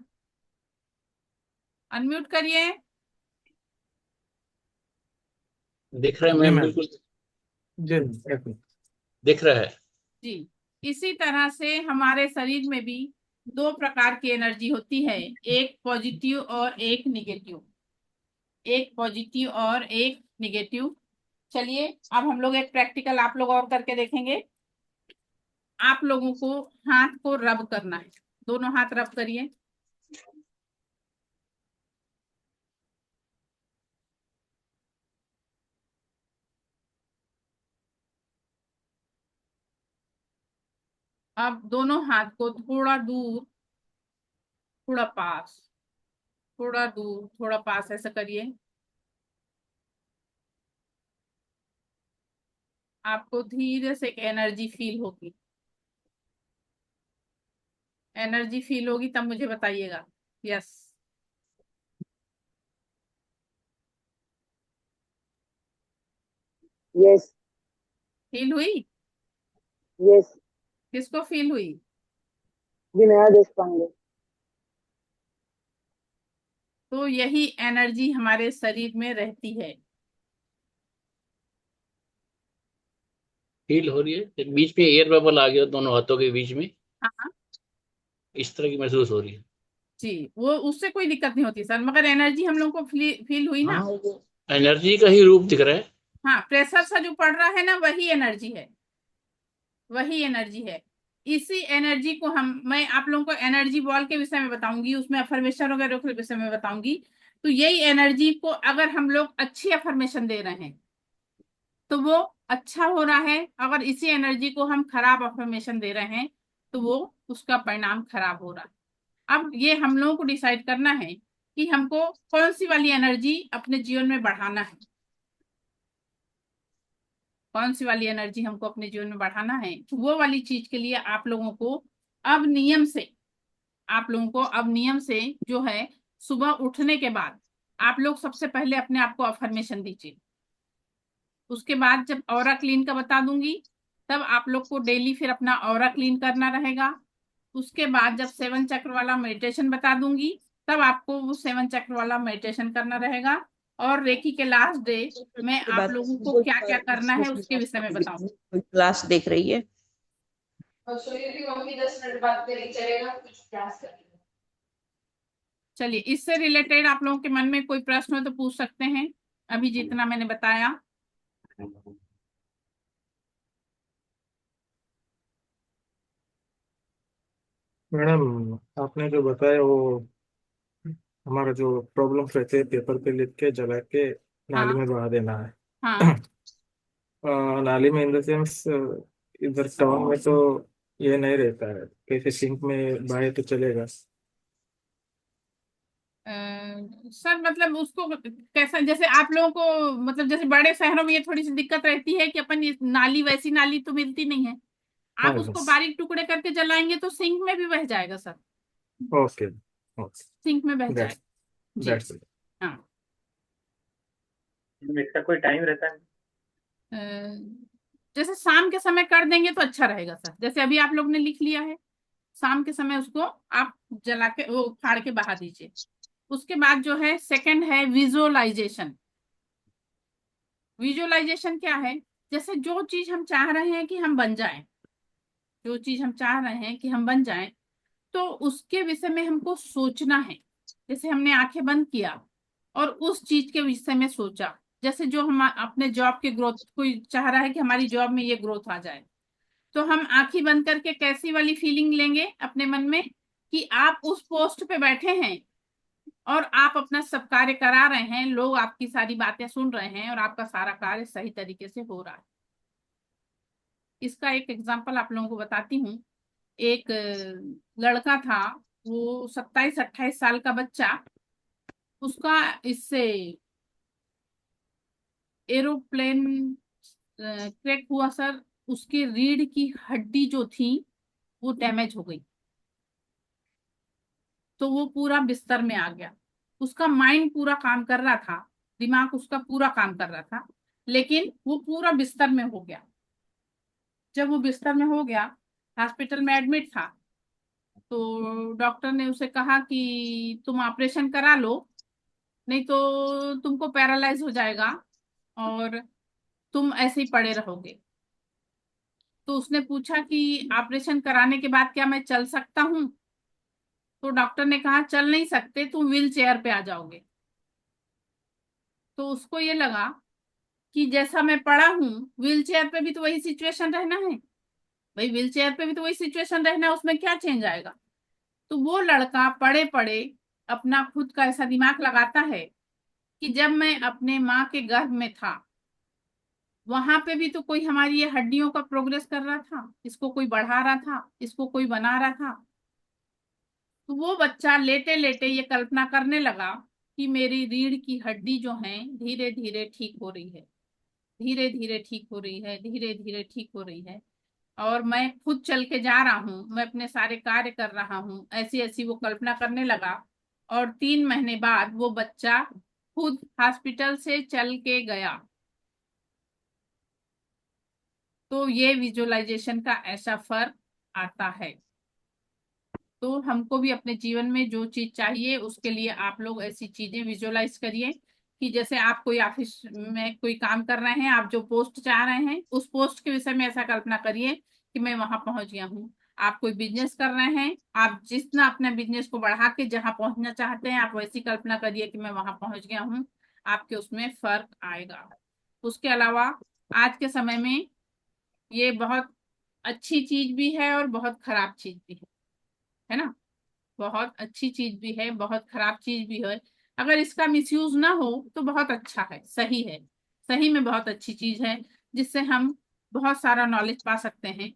अनम्यूट करिए। दिख रहा है जी मैम, मैम। बिल्कुल जी मैम, एक मिनट। दिख रहा है। जी, इसी तरह से हमारे शरीर में भी दो प्रकार की एनर्जी होती है, एक पॉजिटिव और एक निगेटिव। एक पॉजिटिव और एक निगेटिव। चलिए अब हम लोग एक प्रैक्टिकल आप लोग और करके देखेंगे। आप लोगों को हाथ को रब करना है, दोनों हाथ रब करिए। अब दोनों हाथ को थोड़ा दूर, थोड़ा पास, थोड़ा दूर, थोड़ा पास, ऐसा करिए। आपको धीरे से एक एनर्जी फील होगी, एनर्जी फील होगी तब मुझे बताइएगा। यस, यस फील हुई? यस। किसको फील हुई? विनया देशपांडे। तो यही एनर्जी हमारे शरीर में रहती है। फील हो रही है, बीच में एयर बबल आ गया दोनों हाथों के बीच में, हाँ इस तरह की महसूस हो रही है। जी, वो उससे कोई दिक्कत नहीं होती सर, मगर एनर्जी हम लोग को फील हुई ना। हाँ, वो एनर्जी का ही रूप दिख रहा है। हाँ, प्रेशर सा जो पड़ रहा है ना वही एनर्जी है, वही एनर्जी है। इसी एनर्जी को मैं आप लोगों को एनर्जी बॉल के विषय में बताऊंगी, उसमें अफर्मेशन वगैरह के विषय में बताऊंगी। तो यही एनर्जी को अगर हम लोग अच्छी अफर्मेशन दे रहे हैं तो वो अच्छा हो रहा है, अगर इसी एनर्जी को हम खराब अफर्मेशन दे रहे हैं तो वो उसका परिणाम खराब हो रहा है। अब ये हम लोगों को डिसाइड करना है कि हमको कौन सी वाली एनर्जी अपने जीवन में बढ़ाना है, कौन सी वाली एनर्जी हमको अपने जीवन में बढ़ाना है। वो वाली चीज के लिए आप लोगों को अब नियम से, आप लोगों को अब नियम से जो है, सुबह उठने के बाद आप लोग सबसे पहले अपने आप को अफर्मेशन दीजिए। उसके बाद जब ऑरा क्लीन का बता दूंगी तब आप लोग को डेली फिर अपना ऑरा क्लीन करना रहेगा। उसके बाद जब 7 चक्र वाला मेडिटेशन बता दूंगी तब आपको वो 7 चक्र वाला मेडिटेशन करना रहेगा। और रेकी के लास्ट डे में उसके आप बाद लोगों को क्या क्या करना है उसके विषय में बताऊंगी। कोई क्लास देख रही है। चलिए इससे रिलेटेड आप लोगों के मन में कोई प्रश्न हो तो पूछ सकते हैं, अभी जितना मैंने बताया। मैडम आपने जो बताया वो हमारा जो प्रॉब्लम्स रहते हैं पेपर पे लिख के जला के नाली हाँ में बहा देना है। हाँ। नाली में इन द सेंस इधर टाउन में तो ये नहीं रहता है, कैसे सिंक में बहाए तो चलेगा? सर मतलब उसको कैसा, जैसे आप लोगों को मतलब जैसे बड़े शहरों में ये थोड़ी सी दिक्कत रहती है कि अपन ये नाली, वैसी नाली तो मिलती नहीं है। हाँ आप उसको बस। बारीक टुकड़े करके जलाएंगे तो सिंक में भी बह जाएगा सर, ओके ओके। सिंक में बह दैट्स जाएगा जी। That's it. हाँ। इसका कोई टाइम रहता है? अ, जैसे शाम के समय कर देंगे तो अच्छा रहेगा सर, जैसे अभी आप लोग ने लिख लिया है, शाम के समय उसको आप जला के वो फाड़ के बहा दीजिए। उसके बाद जो है सेकंड है विजुअलाइजेशन। विजुअलाइजेशन क्या है? जैसे जो चीज हम चाह रहे हैं कि हम बन जाएं, जो चीज हम चाह रहे हैं कि हम बन जाएं, तो उसके विषय में हमको सोचना है। जैसे हमने आंखें बंद किया और उस चीज के विषय में सोचा, जैसे जो हम अपने जॉब के ग्रोथ, कोई चाह रहा है कि हमारी जॉब में ये ग्रोथ आ जाए, तो हम आंखें बंद करके कैसी वाली फीलिंग लेंगे अपने मन में कि आप उस पोस्ट पे बैठे हैं और आप अपना सब कार्य करा रहे हैं, लोग आपकी सारी बातें सुन रहे हैं और आपका सारा कार्य सही तरीके से हो रहा है। इसका एक एग्जांपल आप लोगों को बताती हूँ। एक लड़का था, वो 27-28 साल का बच्चा, उसका इससे एरोप्लेन क्रैक हुआ सर। उसके रीढ़ की हड्डी जो थी वो डैमेज हो गई, तो वो पूरा बिस्तर में आ गया। उसका माइंड पूरा काम कर रहा था, दिमाग उसका पूरा काम कर रहा था, लेकिन वो पूरा बिस्तर में हो गया। जब वो बिस्तर में हो गया, हॉस्पिटल में एडमिट था, तो डॉक्टर ने उसे कहा कि तुम ऑपरेशन करा लो, नहीं तो तुमको पैरालाइज हो जाएगा और तुम ऐसे ही पड़े रहोगे। तो उसने पूछा कि ऑपरेशन कराने के बाद क्या मैं चल सकता हूँ? तो डॉक्टर ने कहा चल नहीं सकते, तुम व्हील चेयर पे आ जाओगे। तो उसको ये लगा कि जैसा मैं पड़ा हूँ, व्हील चेयर पे भी तो वही सिचुएशन रहना है, भाई व्हील चेयर पे भी तो वही सिचुएशन रहना है, उसमें क्या चेंज आएगा? तो वो लड़का पड़े पड़े अपना खुद का ऐसा दिमाग लगाता है कि जब मैं अपने माँ के गर्भ में था, वहां पे भी तो कोई हमारी ये हड्डियों का प्रोग्रेस कर रहा था, इसको कोई बढ़ा रहा था, इसको कोई बना रहा था। तो वो बच्चा लेटे लेटे ये कल्पना करने लगा कि मेरी रीढ़ की हड्डी जो है धीरे धीरे ठीक हो रही है, धीरे धीरे ठीक हो रही है, धीरे धीरे ठीक हो रही है, और मैं खुद चल के जा रहा हूँ, मैं अपने सारे कार्य कर रहा हूँ, ऐसी ऐसी वो कल्पना करने लगा। और 3 महीने बाद वो बच्चा खुद हॉस्पिटल से चल के गया। तो ये विजुअलाइजेशन का ऐसा फर्क आता है। तो हमको भी अपने जीवन में जो चीज चाहिए उसके लिए आप लोग ऐसी चीजें विजुअलाइज करिए कि जैसे आप कोई ऑफिस में कोई काम कर रहे हैं, आप जो पोस्ट चाह रहे हैं उस पोस्ट के विषय में ऐसा कल्पना करिए कि मैं वहां पहुंच गया हूँ। आप कोई बिजनेस कर रहे हैं, आप जितना अपने बिजनेस को बढ़ा के जहां पहुंचना चाहते हैं, आप वैसी कल्पना करिए कि मैं वहां पहुंच गया हूँ। आपके उसमें फर्क आएगा। उसके अलावा आज के समय में ये बहुत अच्छी चीज भी है और बहुत खराब चीज भी है ना। बहुत अच्छी चीज भी है, बहुत खराब चीज भी है। अगर इसका मिसयूज ना हो तो बहुत अच्छा है, सही है, सही में बहुत अच्छी चीज है, जिससे हम बहुत सारा नॉलेज पा सकते हैं।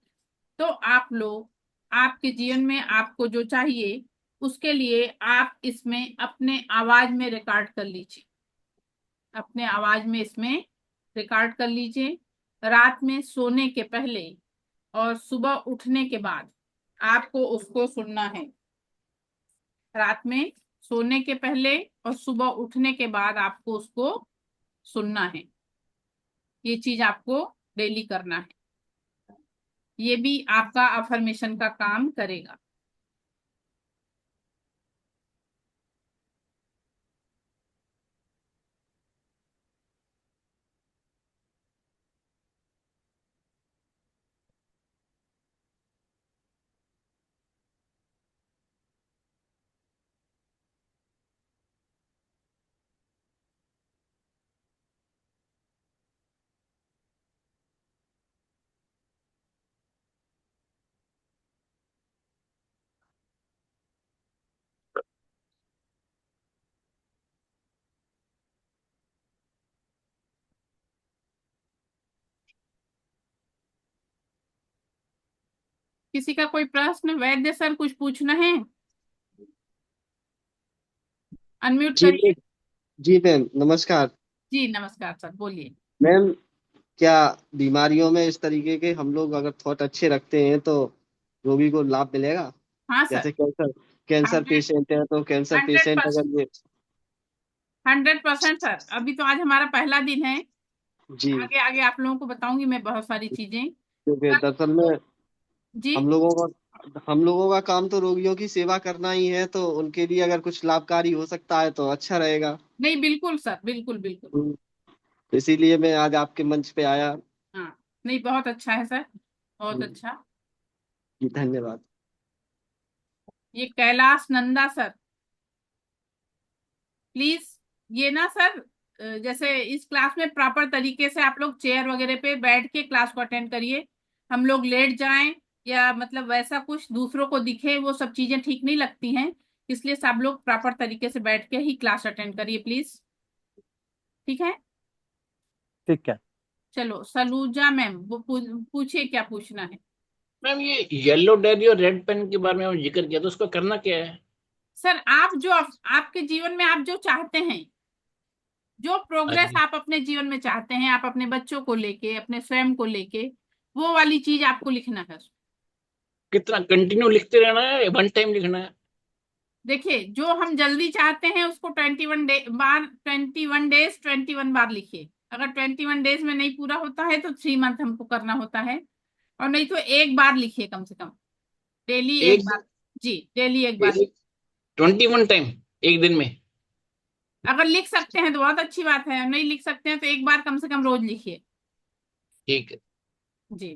तो आप लोग आपके जीवन में आपको जो चाहिए उसके लिए आप इसमें अपने आवाज में रिकॉर्ड कर लीजिए, अपने आवाज में इसमें रिकॉर्ड कर लीजिए। रात में सोने के पहले और सुबह उठने के बाद आपको उसको सुनना है। रात में सोने के पहले और सुबह उठने के बाद आपको उसको सुनना है। ये चीज आपको डेली करना है। ये भी आपका अफर्मेशन का काम करेगा। किसी का कोई प्रश्न? वैद्य सर कुछ पूछना है? अनम्यूट जी करिए। जी मैम नमस्कार। जी नमस्कार सर, बोलिए। मैम क्या बीमारियों में इस तरीके के हम लोग अगर थॉट अच्छे रखते हैं तो रोगी को लाभ मिलेगा? हाँ सर। जैसे कैंसर कैंसर 100 पेशेंट है तो कैंसर पेशेंट 100%, अगर ये 100% सर। अभी तो आज हमारा पहला दिन है, जी आगे आगे आप लोगों को बताऊंगी मैं बहुत सारी चीजें। क्योंकि कल दरअसल में जी हम लोगों का काम तो रोगियों की सेवा करना ही है, तो उनके लिए अगर कुछ लाभकारी हो सकता है तो अच्छा रहेगा। नहीं, बिल्कुल सर, बिल्कुल बिल्कुल। तो इसीलिए मैं आज आपके मंच पे आया। हाँ, नहीं बहुत अच्छा है सर, बहुत अच्छा। जी धन्यवाद। ये कैलाश नंदा सर, प्लीज ये ना सर, जैसे इस क्लास में प्रॉपर तरीके से आप लोग चेयर वगैरह पे बैठ के क्लास को अटेंड करिए। हम लोग लेट जाएं या मतलब वैसा कुछ दूसरों को दिखे, वो सब चीजें ठीक नहीं लगती हैं। इसलिए सब लोग प्रॉपर तरीके से बैठ के ही क्लास अटेंड करिए प्लीज, ठीक है? ठीक है। चलो सलूजा मैम, वो पूछिए क्या पूछना है। मैम ये येलो डायरी और रेड पेन के बारे में हमने जिक्र किया, तो उसको करना क्या है? सर आप जो आपके जीवन में आप जो चाहते हैं, जो प्रोग्रेस हाँ, आप अपने जीवन में चाहते हैं, आप अपने बच्चों को लेके, अपने स्वयं को लेके, वो वाली चीज आपको लिखना है। कितना कंटिन्यू लिखते रहना है, वन टाइम लिखना है? देखिए जो हम जल्दी चाहते हैं उसको 21 डेज 21 बार लिखिए। अगर 21 डेज में नहीं पूरा होता है तो 3 मंथ हमको करना होता है, और नहीं तो एक बार लिखिए कम से कम, डेली एक एक बार। जी डेली एक बार। 21 टाइम एक दिन में? अगर लिख सकते हैं तो बहुत अच्छी बात है, नहीं लिख सकते हैं तो एक बार कम से कम रोज लिखिए। ठीक है, जी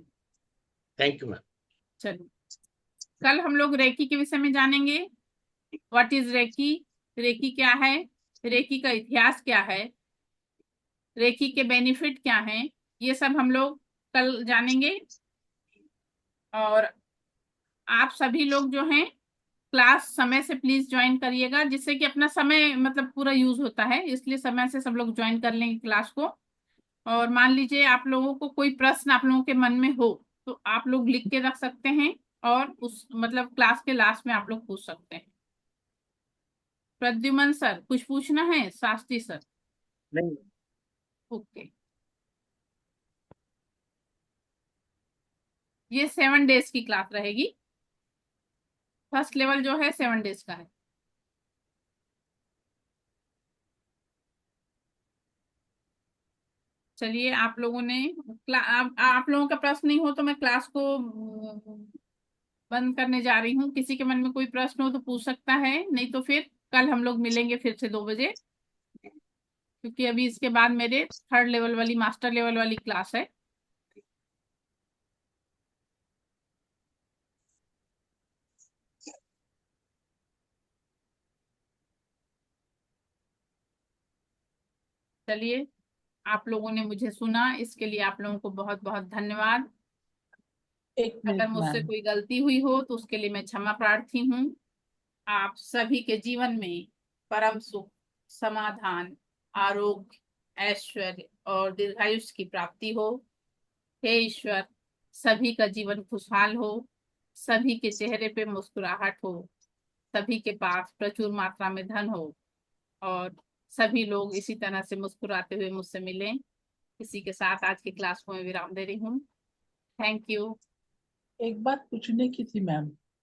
थैंक यू मैम। चलिए, कल हम लोग रेकी के विषय में जानेंगे। व्हाट इज रेकी, रेकी क्या है, रेकी का इतिहास क्या है, रेकी के बेनिफिट क्या हैं, ये सब हम लोग कल जानेंगे। और आप सभी लोग जो हैं क्लास समय से प्लीज ज्वाइन करिएगा, जिससे कि अपना समय मतलब पूरा यूज होता है, इसलिए समय से सब लोग ज्वाइन कर लेंगे क्लास को। और मान लीजिए आप लोगों को कोई प्रश्न आप लोगों के मन में हो तो आप लोग लिख के रख सकते हैं, और उस मतलब क्लास के लास्ट में आप लोग पूछ सकते हैं। प्रद्युमन सर कुछ पूछना है? शास्त्री सर? नहीं। ओके, ये 7 डेज की क्लास रहेगी। फर्स्ट लेवल जो है 7 डेज का है। चलिए, आप लोगों ने आप लोगों का प्रश्न नहीं हो तो मैं क्लास को बंद करने जा रही हूँ। किसी के मन में कोई प्रश्न हो तो पूछ सकता है, नहीं तो फिर कल हम लोग मिलेंगे फिर से 2 बजे, क्योंकि अभी इसके बाद मेरे 3rd लेवल वाली मास्टर लेवल वाली क्लास है। चलिए, आप लोगों ने मुझे सुना, इसके लिए आप लोगों को बहुत बहुत धन्यवाद। एक अगर मिनट मुझसे मैम। कोई गलती हुई हो तो उसके लिए मैं क्षमा प्रार्थी हूँ। आप सभी के जीवन में परम सुख, समाधान, आरोग्य, ऐश्वर्य और दीर्घायुष्य की प्राप्ति हो। हे ईश्वर, सभी का जीवन खुशहाल हो, सभी के चेहरे पे मुस्कुराहट हो, सभी के पास प्रचुर मात्रा में धन हो, और सभी लोग इसी तरह से मुस्कुराते हुए मुझसे मिलें। इसी के साथ आज की क्लास को मैं विराम दे रही हूँ। Thank you. एक बात पूछने की थी मैम।